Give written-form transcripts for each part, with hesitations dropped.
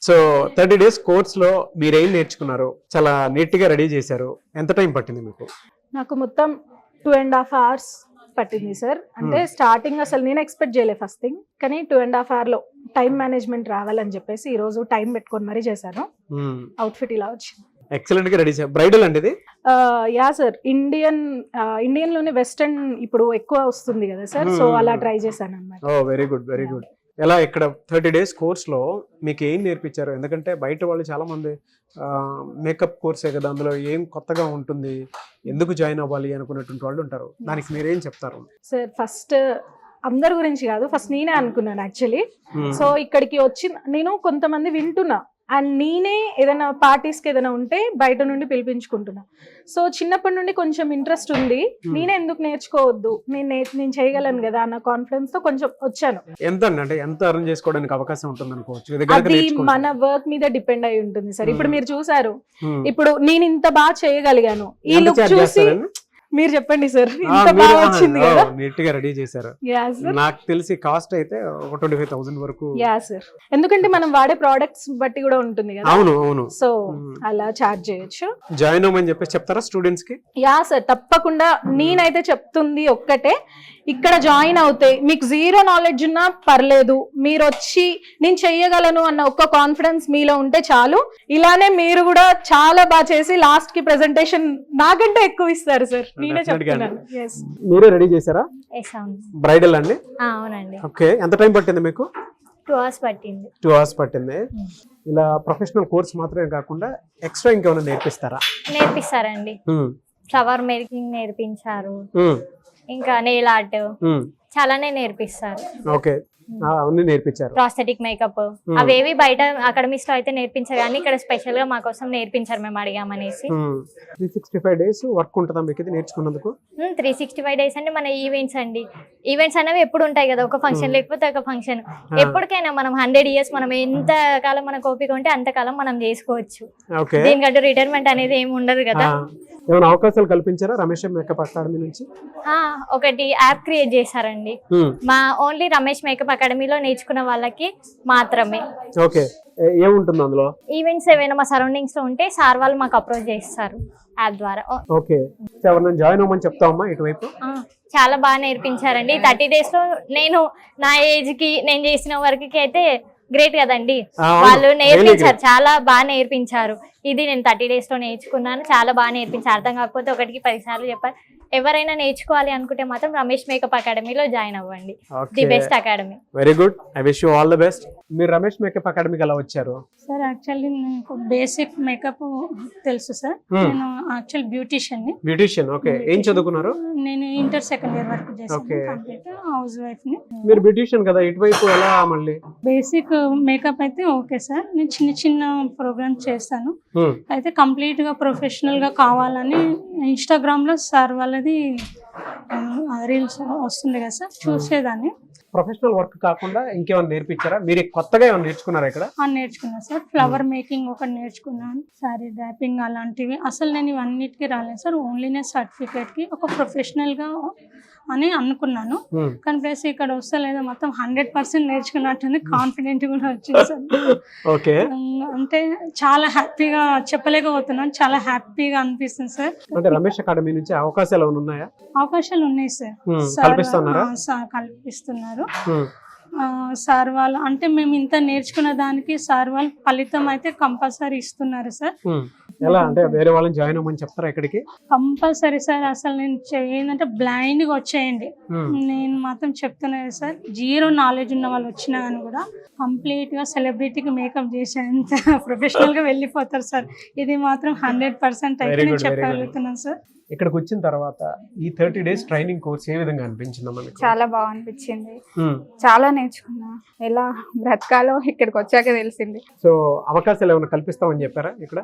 So 30 days course లో మీరు ఏం నేర్చుకున్నారు? చాలా నీట్ గా రెడీ చేశారు. ఎంత టైం పట్టింది మీకు? నాకు మొత్తం 2.5 hours పట్టింది సార్. అంటే స్టార్టింగ్ అసలు నేను ఎక్స్పెక్ట్ చేయలే ఫస్ట్ థింగ్, కానీ 2.5 hour లో టైం మేనేజ్మెంట్ రావాలని చెప్పేసి ఈ రోజు టైం పెట్టుకొని మరీ చేశాను. అవుట్ఫిట్ ఇలా వచ్చింది. ఎక్సలెంట్ గా రెడీ చేశారు. బ్రైడల్ అండి ఇది? యా సార్, ఇండియన్ లోనే వెస్టర్న్ ఇప్పుడు ఎక్కువ వస్తుంది కదా సార్, సో అలా ట్రై చేశాను అన్నమాట. ఓ వెరీ గుడ్ వెరీ గుడ్. ఎలా ఇక్కడ 30 డేస్ కోర్స్ లో మీకు ఏం నేర్పించారు? ఎందుకంటే బయట వాళ్ళు చాలా మంది మేకప్ కోర్సే కదా, అందులో ఏం కొత్తగా ఉంటుంది, ఎందుకు జాయిన్ అవ్వాలి అనుకునేటువంటి వాళ్ళు ఉంటారు. దానికి మీరేం చెప్తారు? సార్ ఫస్ట్ అందరి గురించి కాదు, ఫస్ట్ నేనే అనుకున్నాను యాక్చువల్లీ. సో ఇక్కడికి వచ్చి నేను కొంతమంది వింటున్నా అండ్ నేనే ఏదైనా పార్టీస్కి ఏదైనా ఉంటే బయట నుండి పిలిపించుకుంటున్నా. సో చిన్నప్పటి నుండి కొంచెం ఇంట్రెస్ట్ ఉంది, నేనే ఎందుకు నేర్చుకోవద్దు, నేను చేయగలను కదా అన్న కాన్ఫిడెన్స్ తో కొంచెం వచ్చాను. ఎంత అంటే ఎంత అరేంజ్ చేసుకోవడానికి అవకాశం ఉంటుంది అనుకోవచ్చు? అది మన వర్క్ మీద డిపెండ్ అయి ఉంటుంది సార్. ఇప్పుడు మీరు చూసారు, ఇప్పుడు నేను ఇంత బాగా చేయగలిగాను, ఈ లుక్ చూసి మీరు చెప్పండి సార్, ఇంత బాగా వచ్చింది కదా, నీట్ గా రెడీ చేశారు. నాకు తెలిసి కాస్ట్ అయితే 25,000 వరకు. యా సార్, ఎందుకంటే మనం వాడే ప్రోడక్ట్స్ బట్టి కూడా ఉంటుంది కదా. అవును అవును. సో అలా చార్జ్ చేయొచ్చు. జాయిన్ అవ్వమని చెప్పేసి చెప్తారా స్టూడెంట్స్ కి? యా సార్, తప్పకుండా. నేనైతే చెప్తుంది ఒక్కటే, ఇక్కడ జాయిన్ అవుతే మీకు జీరో నాలెడ్జ్ ఉన్నా పర్లేదు, మీరు వచ్చి నేను చెయ్యగలను అన్న ఒక్క కాన్ఫిడెన్స్ మీలో ఉంటే చాలు. ఇలానే మీరు కూడా చాలా బాగా చేసి లాస్ట్ కి ప్రెజెంటేషన్ నాకంటే ఎక్కువ ఇస్తారు సార్, నేనే చెప్తున్నాను. మీరే రెడీ చేశారా? బ్రైడల్ అండి? అవునండి. ఓకే, ఎంత టైం పట్టింది మీకు? 2 hours పట్టింది. 2 hours పట్టింది. ఇలా ప్రొఫెషనల్ కోర్స్ మాత్రమే కాకుండా ఎక్స్ట్రా ఇంకేమైనా నేర్పిస్తారా? నేర్పిస్తారండి. ఫ్లవర్ మేకింగ్ నేర్పించారు, ఇంకా నెయిల్ ఆర్ట్ చాలానే నేర్పిస్తారు. ఓకే, అవన్నీ నేర్పించారు. ప్రాస్థెటిక్ మేకప్ అవేవి బయట అకాడమీస్ లో అయితే నేర్పించారు, కానీ ఇక్కడ స్పెషల్ గా మా కోసం నేర్పించారు, మేము అడిగామనేసి. 365 days వర్క్ ఉంటుందా మీకు ఇది నేర్చుకున్నందుకు? 365 days అంటే మన ఈవెంట్స్ అండి. ఈవెంట్స్ అనేవి ఎప్పుడు ఉంటాయి కదా, ఒక ఫంక్షన్ లేకపోతే ఒక ఫంక్షన్. ఎప్పటికైనా మనం 100 years మనం ఎంత కాలం మనకు ఓపిక ఉంటే అంతకాలం మనం చేసుకోవచ్చు. దీనికంటూ రిటైర్మెంట్ అనేది ఏమి ఉండదు కదా. ఏమైనా అవకాశాలు కల్పించారా రమేష్ మేకప్ అకాడమీ నుంచి? ఒకటి యాప్ క్రియేట్ చేశారండి, మా ఓన్లీ రమేష్ మేకప్ అకాడమీలో నేర్చుకున్న వాళ్ళకి మాత్రమే. ఓకే, ఏముంటుంది అందులో? ఈవెంట్స్ ఏవైనా మా సరౌండింగ్స్ లో ఉంటే సార్ వాళ్ళు మాకు అప్రోచ్ చేస్తారు యాప్ ద్వారా. ఓకే, ఎవరైనా జాయిన్ అవ్వమని చెప్తామా ఇటువైపు? చాలా బాగా నేర్పించారండి. 30 days లో నేను నా ఏజ్ కి నేను చేసిన వర్క్ కి అయితే గ్రేట్ కదండి. వాళ్ళు నేర్పించారు, చాలా బాగా నేర్పించారు. ఇది నేను 30 days లో నేర్చుకున్నాను, చాలా బాగా నేర్పించారు. అర్థం కాకపోతే 1కి 10 సార్లు చెప్పారు. ఎవరైనా నేర్చుకోవాలి అనుకుంటే మాత్రం రమేష్ మేకప్ అకాడమీలో జాయిన్ అవ్వండి, the best academy. Very good, I wish you all the best. మీరు రమేష్ మేకప్ అకాడమీకి ఎలా వచ్చారు? సార్ యాక్చువల్లీ నాకు బేసిక్ మేకప్ తెలుసు సార్, నేను యాక్చువల్ బ్యూటిషియన్. ఓకే, ఏం చదువుకున్నారు? నేను ఇంటర్ సెకండ్ ఇయర్ వరకు చేశాను, కంప్లీట్ హౌస్ వైఫ్ ని. మీరు బ్యూటిషియన్ కదా, ఇటువైపు ఎలా మళ్ళీ? బేసిక్ మేకప్ అయితే ఓకే సార్, నేను చిన్న చిన్న ప్రోగ్రామ్స్ చేస్తాను. అయితే కంప్లీట్ గా ప్రొఫెషనల్ గా కావాలని ఇన్స్టాగ్రామ్ లో సార్ వాళ్ళది రీల్స్ వస్తుంది కదా సార్, చూసేదాన్ని. ప్రొఫెషనల్ వర్క్ కాకుండా ఇంకేమైనా నేర్పించారా? మీరు కొత్తగా ఏమైనా నేర్చుకున్నారా ఇక్కడ? నేర్చుకున్నాను సార్, ఫ్లవర్ మేకింగ్ ఒకటి నేర్చుకున్నాను, సారీ డ్రాపింగ్ అలాంటివి. అసలు నేను ఇవన్నిటికీ రాలేదు సార్, ఓన్లీ నేను సర్టిఫికేట్ కి ఒక ప్రొఫెషనల్ గా అని అనుకున్నాను. కానీ ప్లస్ ఇక్కడ వస్తలేదు, మొత్తం 100% నేర్చుకున్నట్టుంది, కాన్ఫిడెంట్ కూడా వచ్చింది సార్. ఓకే, అంటే చాలా హ్యాపీగా చెప్పలేకపోతున్నాను, చాలా హ్యాపీగా అనిపిస్తుంది సార్. అంటే రమేష్ అకాడమీ నుంచి అవకాశాలు ఉన్నాయా? అవకాశాలు ఉన్నాయి సార్, కల్పిస్తున్నారు సార్ వాళ్ళు. అంటే మేము ఇంత నేర్చుకున్న దానికి సార్ వాళ్ళు ఫలితం అయితే కంపల్సరీ ఇస్తున్నారు సార్. ఎలా అంటే వేరే వాళ్ళని జాయిన్ అవ్వమని చెప్తారా ఇక్కడికి? Compulsory sir. అసలు నేను ఏంటంటే బ్లైండ్ గా వచ్చేయండి, నేను మాత్రం చెప్తున్నాను సార్. జీరో నాలెడ్జ్ ఉన్న వాళ్ళు వచ్చినా కానీ కూడా కంప్లీట్ గా సెలబ్రిటీకి మేకప్ చేసేంత ప్రొఫెషనల్ గా వెళ్ళిపోతారు సార్. ఇది మాత్రం 100% అయితే నేను చెప్పగలుగుతున్నాను సార్. ఇక్కడికి వచ్చిన తర్వాత ఈ 30 days ట్రైనింగ్ కోర్స్ ఏ విధంగా అనిపించింది మనకి? చాలా బాగా అనిపించింది, చాలా నేర్చుకున్నా, ఎలా బ్రతకాలో ఇక్కడికి వచ్చాక తెలిసింది. సో అవకాశాలు ఏమైనా కల్పిస్తామని చెప్పారా ఇక్కడ?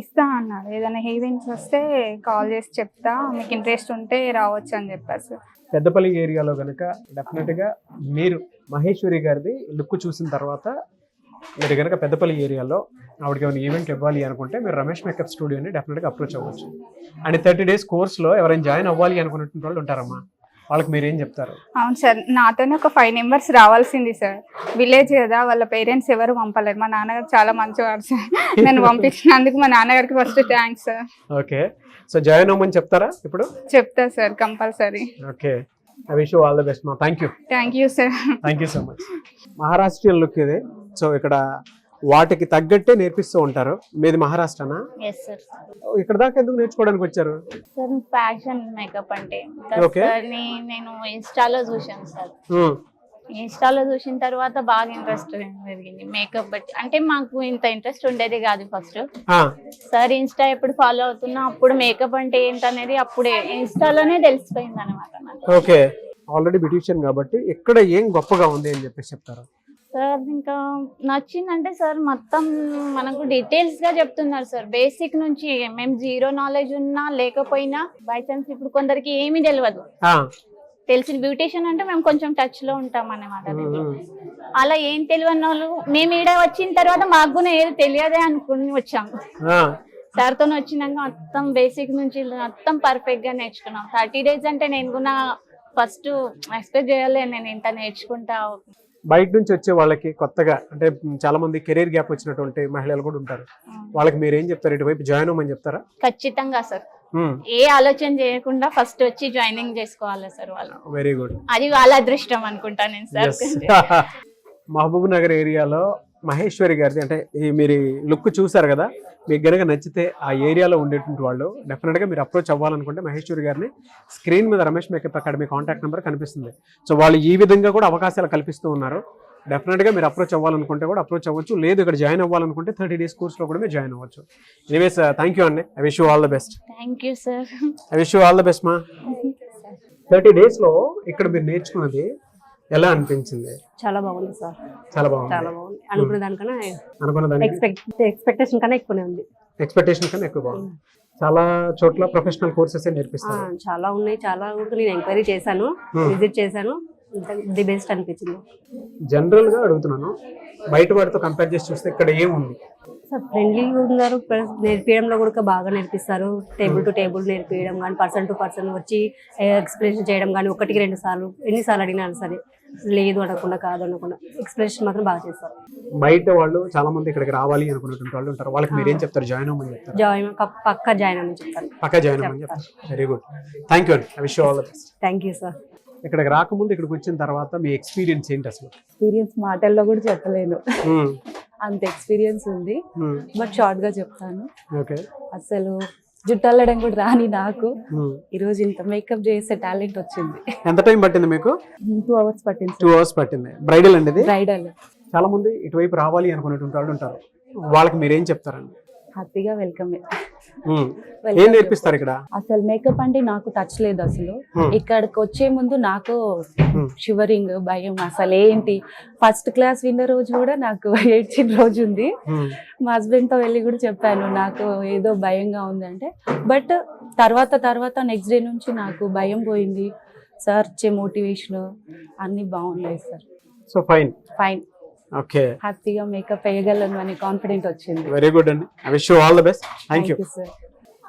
ఇస్తా అన్నారు, ఏదైనా ఈవెంట్స్ వస్తే కాల్ చేసి చెప్తా, మీకు ఇంట్రెస్ట్ ఉంటే రావచ్చు అని చెప్పారు సార్. పెద్దపల్లి ఏరియాలో కనుక డెఫినెట్ గా మీరు మహేశ్వరి గారిది లుక్ చూసిన తర్వాత మీరు కనుక పెద్దపల్లి ఏరియాలో ఆవిడకి ఏమైనా ఈవెంట్ ఇవ్వాలి అనుకుంటే మీరు రమేష్ మేకప్ స్టూడియోని డెఫినెట్గా అప్రోచ్ అవ్వచ్చు. అండ్ 30 days కోర్స్లో ఎవరైనా జాయిన్ అవ్వాలి అనుకున్నటువంటి వాళ్ళు ఉంటారమ్మా, వాళ్ళకి మీరు ఏం చెప్తారు? అవును సార్, నాతోనే ఒక 5 మెంబర్స్ రావాల్సింది సార్. విలేజ్ కదా, వాళ్ళ పేరెంట్స్ ఎవరు పంపలేరు. మా నాన్నగారు చాలా మంచివారు సార్. నన్ను పంపించినందుకు మా నాన్నగారికి first thanks sir. Okay, so join అవ్వమని చెప్తారా ఇప్పుడు? చెప్తా sir, compulsory. Okay, I wish you all the best మా. Thank you sir. Thank you so much. Maharashtrian look ఇది. సో ఇక్కడ వాటికి తగ్గట్టే నేర్పిస్తూ ఉంటారు. మీది మహారాష్ట్రనా? Yes sir. ఇక్కడ దాకా ఎందుకు నేర్చుకోవడానికి వచ్చారు? సార్ ఫ్యాషన్ మేకప్ అంటే Okay. సార్ నేను ఇన్స్టాలో చూసాను సార్. ఇన్స్టాలో చూసిన తర్వాత బాగా ఇంట్రెస్ట్ పెరిగింది మేకప్ బట్టి. అంటే మాకు ఇంత ఇంట్రెస్ట్ ఉండేది కాదు ఫస్ట్. సార్ ఇన్స్టా ఎప్పుడు ఫాలో అవుతున్నా అప్పుడు మేకప్ అంటే ఏంటనేది అప్పుడే ఇన్స్టాలోనే తెలిసిపోయింది అనమాట నాకు. ఓకే, ఆల్రెడీ బ్యూటిషియన్ కాబట్టి ఇక్కడ ఏం గొప్పగా ఉంది అని చెప్పేసి చెప్తారు. సార్ ఇంకా నచ్చిందంటే సార్ మొత్తం మనకు డీటెయిల్స్ గా చెప్తున్నారు సార్. బేసిక్ నుంచి మేము జీరో నాలెడ్జ్ ఉన్నా లేకపోయినా బై ఛాన్స్ ఇప్పుడు కొందరికి ఏమీ తెలియదు. తెలిసిన బ్యూటిషియన్ అంటే మేము కొంచెం టచ్ లో ఉంటాం అన్నమాట. అలా ఏం తెలియని వాళ్ళు మేము ఈడ వచ్చిన తర్వాత మాకు కూడా ఏది తెలియదే అనుకుని వచ్చాము. సార్ తో వచ్చినాక మొత్తం బేసిక్ నుంచి మొత్తం పర్ఫెక్ట్ గా నేర్చుకున్నాం. 30 days అంటే నేను కూడా ఫస్ట్ ఎక్స్పెక్ట్ చేయాలి నేను ఇంత నేర్చుకుంటా. బయట నుంచి వచ్చే వాళ్ళకి కొత్తగా అంటే చాలా మంది కెరీర్ గ్యాప్ వచ్చినటువంటి మహిళలు కూడా ఉంటారు. వాళ్ళకి మీరు ఏం చెప్తారు? ఇటువైపు జాయిన్ అవ్వమని చెప్తారా? ఖచ్చితంగా సార్. ఏ ఆలోచన చేయకుండా ఫస్ట్ వచ్చి జాయినింగ్ చేసుకోవాలి సార్ వాళ్ళు. వెరీ గుడ్, అది వాళ్ళ అదృష్టం అనుకుంటా నేను సార్. మహబూబ్ నగర్ ఏరియాలో మహేశ్వరి గారిది అంటే మీరు లుక్ చూసారు కదా, మీకు గనక నచ్చితే ఆ ఏరియాలో ఉండేటువంటి వాళ్ళు డెఫినెట్గా మీరు అప్రోచ్ అవ్వాలనుకుంటే మహేశ్వరి గారిని స్క్రీన్ మీద Ramesh makeup academy contact number కనిపిస్తుంది. సో వాళ్ళు ఈ విధంగా కూడా అవకాశాలు కల్పిస్తూ ఉన్నారు. డెఫినెట్గా మీరు అప్రోచ్ అవ్వాలనుకుంటే కూడా అప్రోచ్ అవ్వచ్చు, లేదు ఇక్కడ జాయిన్ అవ్వాలనుకుంటే 30 days కోర్స్లో కూడా మీరు జాయిన్ అవ్వచ్చు. ఎనీవేస్ థ్యాంక్ యూ అండి. I wish you all the best. Thank you sir. I wish you all the best మా. 30 daysలో ఇక్కడ మీరు నేర్చుకున్నది ఎలా అనిపించింది? చాలా బాగుంది సార్. చాలా బాగుంది. అనుకున్న దానికన్నా ఎక్స్పెక్టేషన్ కన్నా ఎక్కువనే ఉంది. ఎక్స్పెక్టేషన్ కన్నా ఎక్కువ బాగుంది. చాలా చోట్ల ప్రొఫెషనల్ కోర్సెస్ నేర్పిస్తారు. చాలా ఉన్నాయి, చాలా నేను ఎంక్వైరీ చేశాను, విజిట్ చేశాను. ది బెస్ట్ అనిపించింది. జనరల్ గా అడుగుతున్నాను, బయట వాటితో కంపేర్ చేసి చూస్తే ఇక్కడ ఏముంది? సార్ ఫ్రెండ్లీగా ఉన్నారు, ప్లస్ నేర్పించడంలో కూడా బాగా నేర్పిస్తారు. టేబుల్ టు టేబుల్ నేర్పించడం కానీ, పర్సన్ టు పర్సన్ వచ్చి ఎక్స్ప్లెనేషన్ చేయడం కానీ, 1-2 సార్లు ఎన్నిసార్లు అడిగినా సరే లేదు అనకుండా కాదు అనకుండా ఎక్స్ప్లెనేషన్ మాత్రం బాగా చేస్తారు. బయట వాళ్ళు చాలా మంది ఇక్కడికి రావాలి అనుకున్నటువంటి వాళ్ళు ఉంటారు. వాళ్ళకి మీరేం చెప్తారు? జాయిన్ అవ్వమని చెప్తారు? పక్కా జాయిన్ అవ్వమని చెప్తాను. పక్కా జాయిన్ అవ్వమని చెప్తారు. వెరీ గుడ్, థ్యాంక్ యూ అండి. I wish you all the best. Thank you sir. ఇక్కడికి రాకముందు ఇక్కడికి వచ్చిన తర్వాత మీ ఎక్స్పీరియన్స్ ఏంటి అసలు? ఎక్స్పీరియన్స్ మాటల్లో కూడా చెప్పలేను, అంత ఎక్స్పీరియన్స్ ఉంది. బట్ షార్ట్ గా చెప్తాను. ఓకే, అసలు జుట్టల్లడం కూడా రాని నాకు ఈ రోజు ఇంత మేకప్ చేసే టాలెంట్ వచ్చింది. ఎంత టైం పట్టింది మీకు? 2 hours పట్టింది. 2 hours పట్టింది. బ్రైడల్ అండి ఇది? బ్రైడల్. చాలా మంది ఇటువైపు రావాలి అనుకునేటువంటి వాళ్ళు ఉంటారు. వాళ్ళకి మీరేం చెప్తారండి? హ్యాపీగా వెల్కమ్. ఏం నేర్పిస్తారు ఇక్కడ? అసలు మేకప్ అంటే నాకు టచ్ లేదు అసలు. ఇక్కడికి వచ్చే ముందు నాకు షివరింగ్, భయం. అసలు ఏంటి, ఫస్ట్ క్లాస్ విన్న రోజు కూడా నాకు ఏడ్చిన రోజు ఉంది. మా హస్బెండ్ తో వెళ్ళి కూడా చెప్పాను నాకు ఏదో భయంగా ఉంది అంటే. బట్ తర్వాత నెక్స్ట్ డే నుంచి నాకు భయం పోయింది. సార్ ఇచ్చే మోటివేషన్ అన్ని బాగున్నాయి సార్. So fine. ఓకే, హ్యాపీగా మేకప్ వేయగలను అని కాన్ఫిడెంట్ వచ్చింది. వెరీ గుడ్ అండి. I wish you all the best. Thank you sir.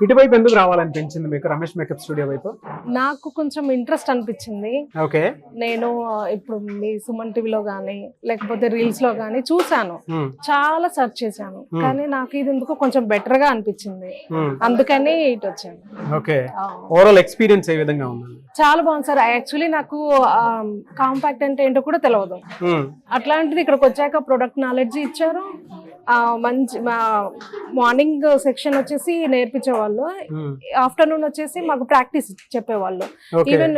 ఇటువైపు ఎందుకు రావాలనిపించింది మీకు రమేష్ మేకప్ స్టూడియో వైపు? నాకు కొంచెం ఇంట్రెస్ట్ అనిపించింది. ఓకే, నేను ఇప్పుడు మీ సుమన్ టీవీలో కానీ లేకపోతే రీల్స్ లో కానీ చూసాను, చాలా సెర్చ్ చేశాను, కానీ నాకు ఇది ఎందుకు కొంచెం బెటర్ గా అనిపించింది, అందుకని ఇటు వచ్చాను. ఓకే, ఓవరాల్ ఎక్స్పీరియన్స్ ఏ విధంగా ఉంది? చాలా బాగుంది సార్. యాక్చువల్లీ నాకు కాంపాక్ట్ అంటే ఏంటో కూడా తెలియదు. అట్లాంటిది ఇక్కడికి వచ్చాక ప్రొడక్ట్ నాలెడ్జ్ ఇచ్చారు. మంచి మార్నింగ్ సెక్షన్ వచ్చేసి నేర్పించేవాళ్ళు, ఆఫ్టర్నూన్ వచ్చేసి మాకు ప్రాక్టీస్ చెప్పేవాళ్ళు. ఈవెన్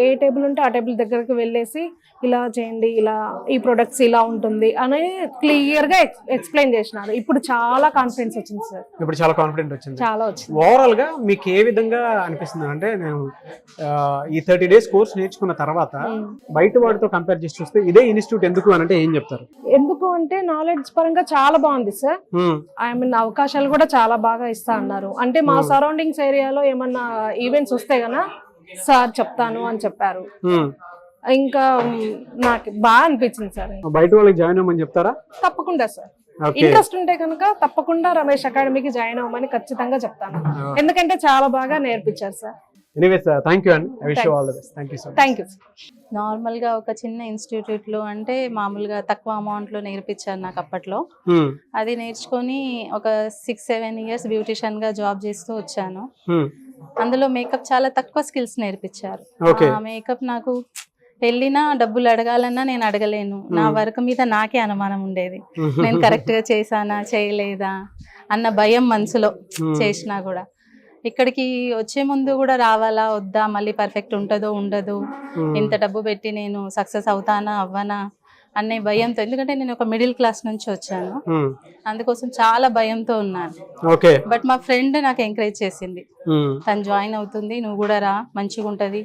ఏ టేబుల్ ఉంటే ఆ టేబుల్ దగ్గరకు వెళ్ళేసి ఇలా చేయండి, ఇలా ఈ ప్రొడక్ట్స్ ఇలా ఉంటుంది అని క్లియర్ గా ఎక్స్ప్లెయిన్ చేసినారు. ఇప్పుడు చాలా కాన్ఫిడెన్స్ వచ్చింది సార్. ఇప్పుడు చాలా కాన్ఫిడెంట్ వచ్చింది. చాలా వచ్చింది. ఓవరాల్ గా మీకు ఏ విధంగా అనిపిస్తుంది అంటే, నేను ఈ 30 days కోర్స్ నేర్చుకున్న తర్వాత బయట వాటితో కంపేర్ చేసి చూస్తే ఇదే ఇన్స్టిట్యూట్ ఎందుకు అని అంటే ఏం చెప్తారు? ఎందుకు అంటే నాలెడ్జ్ పరంగా చాలా బాగుంది సార్. ఐ మీన్ అవకాశాలు కూడా చాలా బాగా ఇస్తా అన్నారు. అంటే మా సరౌండింగ్స్ ఏరియాలో ఏమన్నా ఈవెంట్స్ వస్తే గనా సార్ చెప్తాను అని చెప్పారు. ఇంకా నాకు బాగా అనిపించింది సార్. బయట వాళ్ళకి జాయిన్ అవ్వమని చెప్తారా? తప్పకుండా సార్. ఇంట్రెస్ట్ ఉంటే కనుక తప్పకుండా రమేష్ అకాడమీకి జాయిన్ అవ్వమని ఖచ్చితంగా చెప్తాను. ఎందుకంటే చాలా బాగా నేర్పించారు సార్. ఎనీవేస్ థ్యాంక్ యూ అండి. I wish you all the best. Thank you so much. Thank you. నార్మల్గా ఒక చిన్న ఇన్స్టిట్యూట్లో అంటే మామూలుగా తక్కువ అమౌంట్లో నేర్పించారు నాకు అప్పట్లో. అది నేర్చుకొని ఒక 6-7 ఇయర్స్ బ్యూటిషియన్గా జాబ్ చేస్తూ వచ్చాను. అందులో మేకప్ చాలా తక్కువ స్కిల్స్ నేర్పించారు. ఆ మేకప్ నాకు వెళ్ళినా డబ్బులు అడగాలన్నా నేను అడగలేను. నా వర్క్ మీద నాకే అనుమానం ఉండేది, నేను కరెక్ట్గా చేశానా చేయలేదా అన్న భయం మనసులో. చేసినా కూడా ఇక్కడికి వచ్చే ముందు కూడా రావాలా వద్దా, మళ్ళీ పర్ఫెక్ట్ ఉంటుందో ఉండదు, ఇంత డబ్బు పెట్టి నేను సక్సెస్ అవుతానా అవ్వనా అనే భయంతో, ఎందుకంటే నేను ఒక మిడిల్ క్లాస్ నుంచి వచ్చాను, అందుకోసం చాలా భయంతో ఉన్నాను. బట్ మా ఫ్రెండ్ నాకు ఎంకరేజ్ చేసింది, తను జాయిన్ అవుతుంది నువ్వు కూడా రా మంచిగా ఉంటుంది.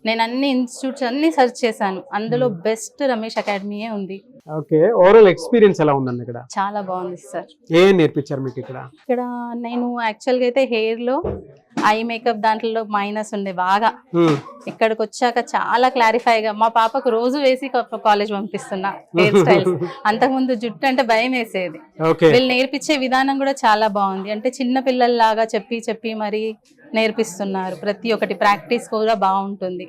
నేను అన్ని ఇన్స్టిట్యూట్స్ అన్ని సెర్చ్ చేశాను, అందులో బెస్ట్ రమేష్ అకాడమీయే ఉంది. ఓకే, ఓవరాల్ ఎక్స్పీరియన్స్ ఎలా ఉందండి ఇక్కడ? చాలా బాగుంది సార్. ఏం నేర్పించారు మీకు ఇక్కడ? ఇక్కడ నేను యాక్చువల్గా అయితే హెయిర్ లో ఐ మేకప్ దాంట్లో మైనస్ ఉండే బాగా. ఇక్కడికి వచ్చాక చాలా క్లారిఫైగా మా పాపకు రోజు వేసి కాలేజ్ పంపిస్తున్నా హెయిర్ స్టైల్స్. అంతకుముందు జుట్టు అంటే భయం వేసేది. వీళ్ళు నేర్పించే విధానం కూడా చాలా బాగుంది. అంటే చిన్న పిల్లల్లాగా చెప్పి మరి నేర్పిస్తున్నారు. ప్రతి ఒక్కటి ప్రాక్టీస్ కూడా బాగుంటుంది.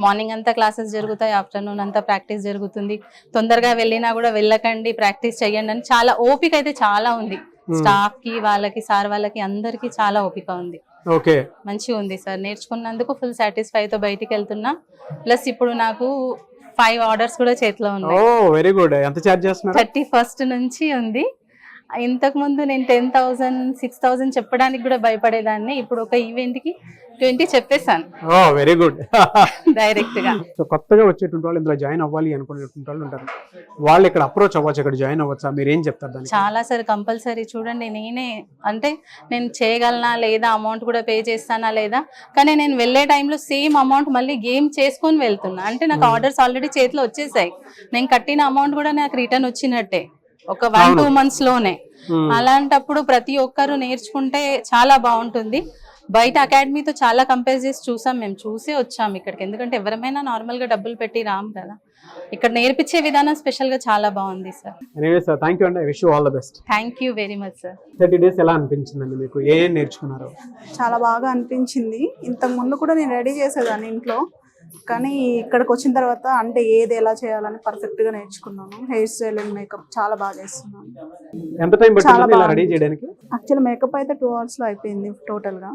మార్నింగ్ అంతా క్లాసెస్ జరుగుతాయి, ఆఫ్టర్నూన్ అంతా ప్రాక్టీస్ జరుగుతుంది. తొందరగా వెళ్ళినా కూడా వెళ్ళకండి, ప్రాక్టీస్ చెయ్యండి అని చాలా ఓపిక అయితే చాలా ఉంది. స్టాఫ్ కి వాళ్ళకి సార్ వాళ్ళకి అందరికి చాలా ఓపిక ఉంది. మంచిగా ఉంది సార్. నేర్చుకున్నందుకు ఫుల్ సాటిస్ఫైతో బయటికి వెళ్తున్నా. ప్లస్ ఇప్పుడు నాకు 5 ఆర్డర్స్ కూడా చేతిలో ఉన్నాయి. Very good. ఎంత చార్జ్ చేస్తున్నారు? 31st నుంచి ఉంది. ఇంతకు ముందు నేను 10,000 6,000 చెప్పడానికి కూడా భయపడేదాన్ని. ఇప్పుడు ఒక ఈవెంట్ కి 20 చెప్పేసాను. Very good. డైరెక్ట్ గా. సో కొత్తగా వచ్చేటువంటి వాళ్ళు ఇందులో జాయిన్ అవ్వాలి అనుకునేటువంటి వాళ్ళు ఉంటారు, వాళ్ళు ఇక్కడ అప్రోచ్ అవ్వచ్చు, ఇక్కడ జాయిన్ అవ్వచ్చా? మీరు ఏం చెప్తారు దానికి? చాలా సార్, కంపల్సరీ చూడండి. నేనే అంటే నేను చేయగలనా లేదా, అమౌంట్ కూడా పే చేస్తానా లేదా, కానీ నేను వెళ్ళే టైంలో సేమ్ అమౌంట్ మళ్ళీ గేమ్ చేసుకొని వెళ్తున్నా. అంటే నాకు ఆర్డర్స్ ఆల్రెడీ చేతిలో వచ్చేసాయి, నేను కట్టిన అమౌంట్ కూడా నాకు రిటర్న్ వచ్చినట్టే ఒక 1-2 months లోనే. అలాంటప్పుడు ప్రతి ఒక్కరు నేర్చుకుంటే చాలా బాగుంటుంది. బయట అకాడమీతో చాలా కంపేర్ చేసి చూసాం, మేము చూసే వచ్చాం ఇక్కడికి. ఎందుకంటే ఎవరైనా నార్మల్ గా డబ్బులు పెట్టి రాము కదా, ఇక్కడ నేర్పించే విధానం స్పెషల్ గా చాలా బాగుంది సార్. థ్యాంక్ యూ అండి. I wish you all the best. Thank you very much sir. 30 days ఎలా అనిపించిందండి మీకు? ఏం నేర్చుకున్నారు? చాలా బాగా అనిపించింది. ఇంతకు ముందు కూడా నేను రెడీ చేసేదాన్ని ఇంట్లో, కానీ ఇక్కడికి వచ్చిన తర్వాత అంటే ఏది ఎలా చేయాలని పర్ఫెక్ట్ గా నేర్చుకున్నాను. హెయిర్ స్టైల్ అండ్ మేకప్ చాలా బాగా చేస్తున్నాను. ఎంత టైం పట్టింది ఇలా రెడీ చేయడానికి? యాక్చువల్ మేకప్ అయితే 2 hours లో అయిపోయింది టోటల్ గా.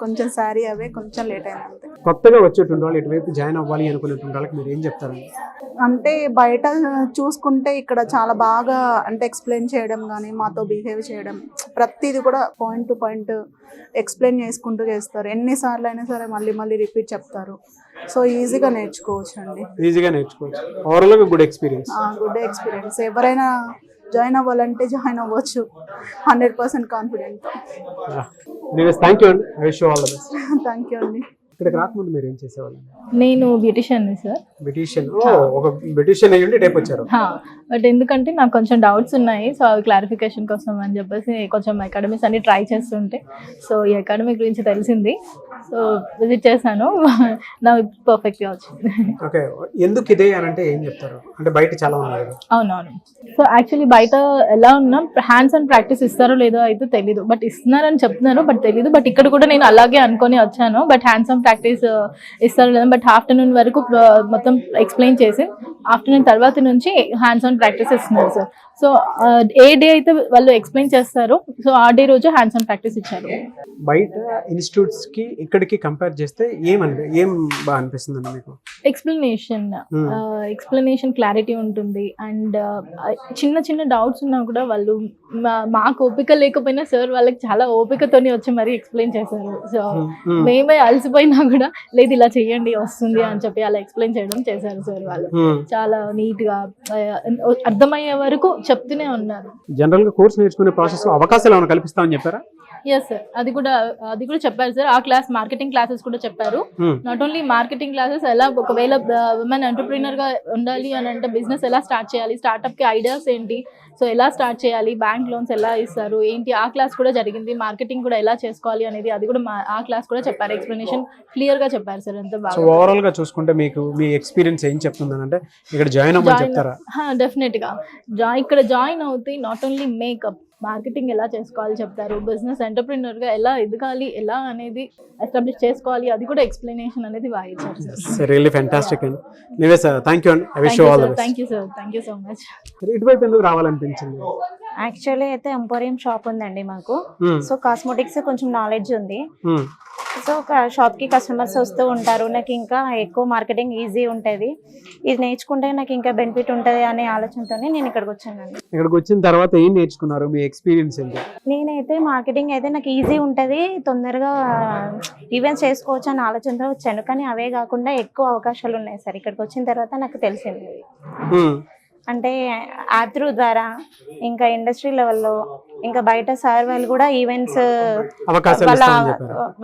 కొంచెం శారీ అవే కొంచెం లేట్ అయింది అంతే. కొత్తగా వచ్చేటువంటి వాళ్ళు ఇటువైపు జాయిన్ అవ్వాలి అనుకునేటువంటి వాళ్ళకి మీరు ఏం చెప్తారు? అంటే బయట చూసుకుంటే ఇక్కడ చాలా బాగా అంటే ఎక్స్ప్లెయిన్ చేయడం కానీ, మాతో బిహేవ్ చేయడం, ప్రతిదీ కూడా పాయింట్ టు పాయింట్ ఎక్స్ప్లెయిన్ చేసుకుంటూ చేస్తారు. ఎన్నిసార్లు అయినా సరే మళ్ళీ రిపీట్ చెప్తారు. సో ఈజీగా నేర్చుకోవచ్చు అండి. ఈజీగా నేర్చుకోవచ్చు. Overall good experience. Good experience. ఎవరైనా జాయిన్ అవ్వాలంటే జాయిన్ అవ్వచ్చు 100% కాన్ఫిడెంట్. థ్యాంక్ యూ అండి. I wish you all the best. Thank you అండి. ఇక్కడికి రాకముందు మీరు ఏం చేసేవాళ్ళు? నేను బ్యూటిషియన్ సార్. బ్యూటిషియన్. ఒక బ్యూటిషియన్ అయ్యి టైప్ వచ్చారు. బట్ ఎందుకంటే నాకు కొంచెం డౌట్స్ ఉన్నాయి, సో అవి క్లారిఫికేషన్ కోసం అని చెప్పేసి కొంచెం అకాడమీస్ అన్ని ట్రై చేస్తుంటే, సో ఈ అకాడమీ గురించి తెలిసింది, సో విజిట్ చేశాను. నా పర్ఫెక్ట్గా వచ్చింది. ఓకే, ఎందుకు ఇదే అని అంటే ఏం చెప్తారు? అంటే బయట చాలా ఉన్నారు. అవునవును. సో యాక్చువల్లీ బయట ఎలా ఉన్నా హ్యాండ్స్ ఆన్ ప్రాక్టీస్ ఇస్తారో లేదో అయితే తెలీదు, బట్ ఇస్తున్నారని చెప్తున్నారు, బట్ తెలీదు. బట్ ఇక్కడ కూడా నేను అలాగే అనుకొని వచ్చాను, బట్ హ్యాండ్స్ ఆన్ ప్రాక్టీస్ ఇస్తారు లేదా, బట్ ఆఫ్టర్నూన్ వరకు మొత్తం ఎక్స్ప్లెయిన్ చేసి ఆఫ్టర్నూన్ తర్వాత నుంచి హ్యాండ్స్ ఆన్ ప్రాక్టీస్ ఇస్తున్నారు సార్. సో ఏ డే అయితే వాళ్ళు ఎక్స్ప్లెయిన్ చేస్తారు, సో ఆ డే రోజు హ్యాండ్స్ ఆన్ ప్రాక్టీస్ ఇచ్చారు. బయట ఇన్స్టిట్యూట్స్ కి ఇక్కడికి కంపేర్ చేస్తే ఏం బాగా అనిపిస్తుంది మీకు? ఎక్స్ప్లెనేషన్ క్లారిటీ ఉంటుంది. అండ్ చిన్న డౌట్స్ ఉన్నా కూడా వాళ్ళు మాకు ఓపిక లేకపోయినా సార్ వాళ్ళకి చాలా ఓపికతోని వచ్చి మరీ ఎక్స్ప్లెయిన్ చేశారు. సో మేమే అలసిపోయినా కూడా లేదు ఇలా చెయ్యండి వస్తుంది అని చెప్పి అలా ఎక్స్ప్లెయిన్ చేయడం చేశారు సార్. వాళ్ళు చాలా నీట్ గా అర్థమయ్యే వరకు చెప్తూనే ఉన్నారు. జనరల్ గా కోర్స్ నేర్చుకునే ప్రాసెస్ అవకాశాలు ఏమైనా కల్పిస్తామని చెప్పారా? ఎస్ సార్, అది కూడా చెప్పారు సార్. ఆ క్లాస్ మార్కెటింగ్ క్లాసెస్ కూడా చెప్పారు. నాట్ ఓన్లీ మార్కెటింగ్ క్లాసెస్, ఎలా ఒకవేళ ఉమెన్ ఎంటర్ప్రీనర్ గా ఉండాలి అని అంటే బిజినెస్ ఎలా స్టార్ట్ చేయాలి, స్టార్ట్అప్ కి ఐడియాస్ ఏంటి, సో ఎలా స్టార్ట్ చేయాలి, బ్యాంక్ లోన్స్ ఎలా ఇస్తారు ఏంటి, ఆ క్లాస్ కూడా జరిగింది. మార్కెటింగ్ కూడా ఎలా చేసుకోవాలి అనేది అది కూడా ఆ క్లాస్ కూడా చెప్పారు. ఎక్స్ప్లెనేషన్ క్లియర్ గా చెప్పారు సార్. ఎంత బాగా. ఓవరాల్ గా చూసుకుంటే మీకు మీ ఎక్స్పీరియన్స్ ఏం చెప్తుందని అంటే ఇక్కడ జాయిన్ అవ్వమని చెప్తారా? డెఫినెట్ గా ఇక్కడ జాయిన్ అవుతే నాట్ ఓన్లీ మేకప్, మార్కెటింగ్ ఎలా చేసుకోవాలి చెప్తారు, బిజినెస్ ఎంటర్ప్రినర్గా ఎలా ఎదగాలి, ఎలా అనేది ఎస్టాబ్లిష్ చేసుకోవాలి, అది కూడా ఎక్స్ప్లెనేషన్ అనేది బాగా ఇచ్చారు సార్. రియల్లీ ఫ్యాంటాస్టిక్ అండి. నివే సార్, థ్యాంక్ యూ అండి. I wish you all the best. Thank you sir, thank you so much. ఇటువైపు ఎందుకు రావాలనిపించింది? యాక్చువల్లీ అయితే ఎంపోరియం షాప్ ఉందండి మాకు. సో కాస్మెటిక్స్ కొంచెం నాలెడ్జ్ ఉంది. సో షాప్ కి కస్టమర్స్ వస్తూ ఉంటారు, నాకు ఇంకా ఎక్కువ మార్కెటింగ్ ఈజీ ఉంటుంది, ఇది నేర్చుకుంటే నాకు ఇంకా బెనిఫిట్ ఉంటుంది అనే ఆలోచనతోనే నేను ఇక్కడికి వచ్చానండి. ఇక్కడికి వచ్చిన తర్వాత ఏం నేర్చుకున్నారు, మీ ఎక్స్పీరియన్స్ ఏంటి? నేనైతే మార్కెటింగ్ అయితే నాకు ఈజీ ఉంటుంది, తొందరగా ఈవెంట్స్ చేసుకోవచ్చు అనే ఆలోచనతో వచ్చాను. కానీ అవే కాకుండా ఎక్కువ అవకాశాలు ఉన్నాయి సార్ ఇక్కడికి వచ్చిన తర్వాత నాకు తెలిసింది. అంటే యాప్ త్రూ ద్వారా ఇంకా ఇండస్ట్రీ లెవెల్లో ఇంకా బయట సార్ వాళ్ళు కూడా ఈవెంట్స్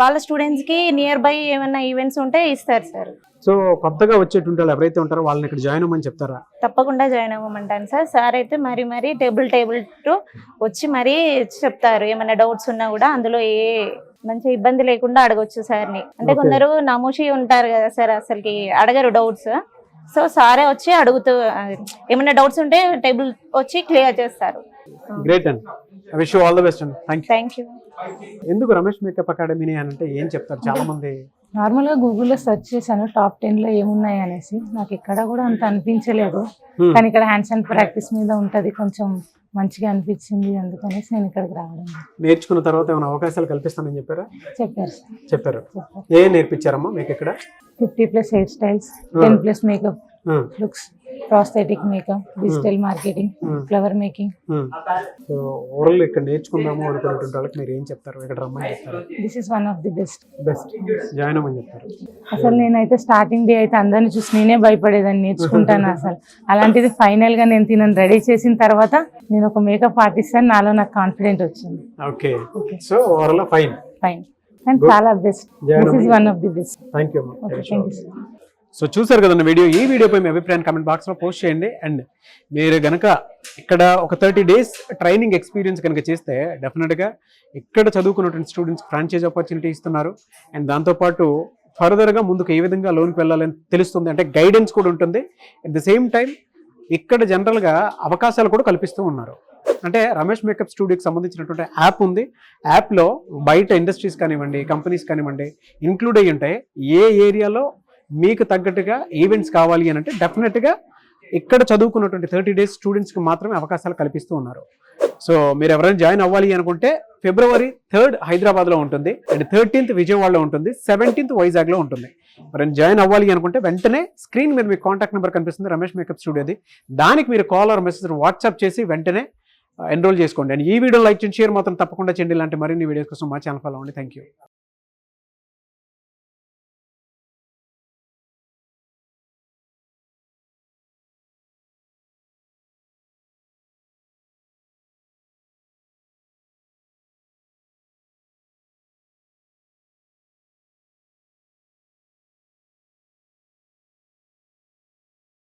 వాళ్ళ స్టూడెంట్స్ కి నియర్ బై ఏమైనా ఈవెంట్స్ ఉంటే ఇస్తారు సార్. సో కొత్తగా వచ్చేటువంటి వాళ్ళు ఎవరైతే ఉంటారో వాళ్ళని ఇక్కడ జాయిన్ అవ్వమని చెప్తారా? తప్పకుండా జాయిన్ అవ్వమంటాను సార్. సార్ అయితే మరీ టేబుల్ టు వచ్చి మరీ చెప్తారు, ఏమైనా డౌట్స్ ఉన్నా కూడా అందులో ఏ మంచి ఇబ్బంది లేకుండా అడగొచ్చు సార్ని. అంటే కొందరు నమోషి ఉంటారు కదా సార్, అసలుకి అడగరు డౌట్స్. సో సారే వచ్చి అడుగుతూ ఏమైనా డౌట్స్ ఉంటే టేబుల్ వచ్చి క్లియర్ చేస్తారు. గ్రేట్ అండి. I wish you all the best అండి. Thank you. ఎందుకు రమేష్ మేకప్ అకాడమీ అని అంటే ఏం చెప్తారు? చాలా మంది నార్మల్గా గూగుల్లో సెర్చ్ చేశాను టాప్ 10లో ఏమున్నాయి అనేసి, నాకు ఎక్కడ కూడా అంత అనిపించలేదు. కానీ ఇక్కడ హ్యాండ్స్ అండ్ ప్రాక్టీస్ మీద ఉంటుంది, కొంచెం మంచిగా అనిపించింది, అందుకనేసి నేను ఇక్కడికి రావడం. నేర్చుకున్న తర్వాత ఏమైనా అవకాశాలు కల్పిస్తానని చెప్పారా? చెప్పారు. ఏం నేర్పించారమ్మా మీకు ఇక్కడ? 50+ hair styles, 10+ makeup looks, prosthetic makeup, digital marketing, flower making. So overall ఇక్కడ నేర్చుకుందాము అనుకున్నటువంటి వాళ్ళకి మీరు ఏం చెప్తారు? ఇక్కడ రమ్మని చెప్తారు? This is one of the best join అవ్వమని చెప్తారు. అసలు నేనైతే స్టార్టింగ్ డే అయితే అందరిని చూసి నేనే భయపడేదాన్ని, నేర్చుకుంటాను అసలు. అలాంటిది ఫైనల్ గా నేను తినని రెడీ చేసిన తర్వాత నేను ఒక మేకప్ ఆర్టిస్ట్ అని నాలో నాకు కాన్ఫిడెంట్ వచ్చింది. Okay, so overall fine and చాలా best. This is one of the best. Thank you. Thank you. So చూసారు కదండి వీడియో. ఈ వీడియోపై మీ అభిప్రాయాన్ని కామెంట్ బాక్స్లో పోస్ట్ చేయండి. అండ్ మీరు కనుక ఇక్కడ ఒక 30 days ట్రైనింగ్ ఎక్స్పీరియన్స్ కనుక చేస్తే డెఫినెట్గా ఇక్కడ చదువుకున్నటువంటి స్టూడెంట్స్ ఫ్రాంచైజ్ ఆపర్చునిటీ ఇస్తున్నారు. అండ్ దాంతోపాటు ఫర్దర్గా ముందుకు ఏ విధంగా లోన్కి వెళ్ళాలని తెలుస్తుంది, అంటే గైడెన్స్ కూడా ఉంటుంది. అట్ ది సేమ్ టైం ఇక్కడ జనరల్గా అవకాశాలు కూడా కల్పిస్తూ ఉన్నారు. అంటే రమేష్ మేకప్ స్టూడియోకి సంబంధించినటువంటి యాప్ ఉంది. యాప్లో బయట ఇండస్ట్రీస్ కానివ్వండి, కంపెనీస్ కానివ్వండి ఇంక్లూడ్ అయ్యి ఉంటాయి. ఏ ఏరియాలో మీకు తగ్గట్టుగా ఈవెంట్స్ కావాలి అని అంటే డెఫినెట్గా ఇక్కడ చదువుకున్నటువంటి 30 days స్టూడెంట్స్కి మాత్రమే అవకాశాలు కల్పిస్తూ ఉన్నారు. సో మీరు ఎవరైనా జాయిన్ అవ్వాలి అనుకుంటే February 3rd హైదరాబాద్లో ఉంటుంది, అండ్ 13th విజయవాడలో ఉంటుంది, 17th వైజాగ్లో ఉంటుంది. ఎవరైనా జాయిన్ అవ్వాలి అనుకుంటే వెంటనే స్క్రీన్ మీద మీకు కాంటాక్ట్ నెంబర్ కనిపిస్తుంది రమేష్ మేకప్ స్టూడియోది. దానికి మీరు కాల్ ఆర్ మెసేజ్ వాట్సాప్ చేసి వెంటనే ఎన్రోల్ చేసుకోండి. అండ్ ఈ వీడియో లైక్ చేయండి, షేర్ మాత్రం తప్పకుండా చేయండి. ఇలాంటి మరిన్ని వీడియోస్ కోసం మా ఛానల్ ఫాలో అవ్వండి. Thank you.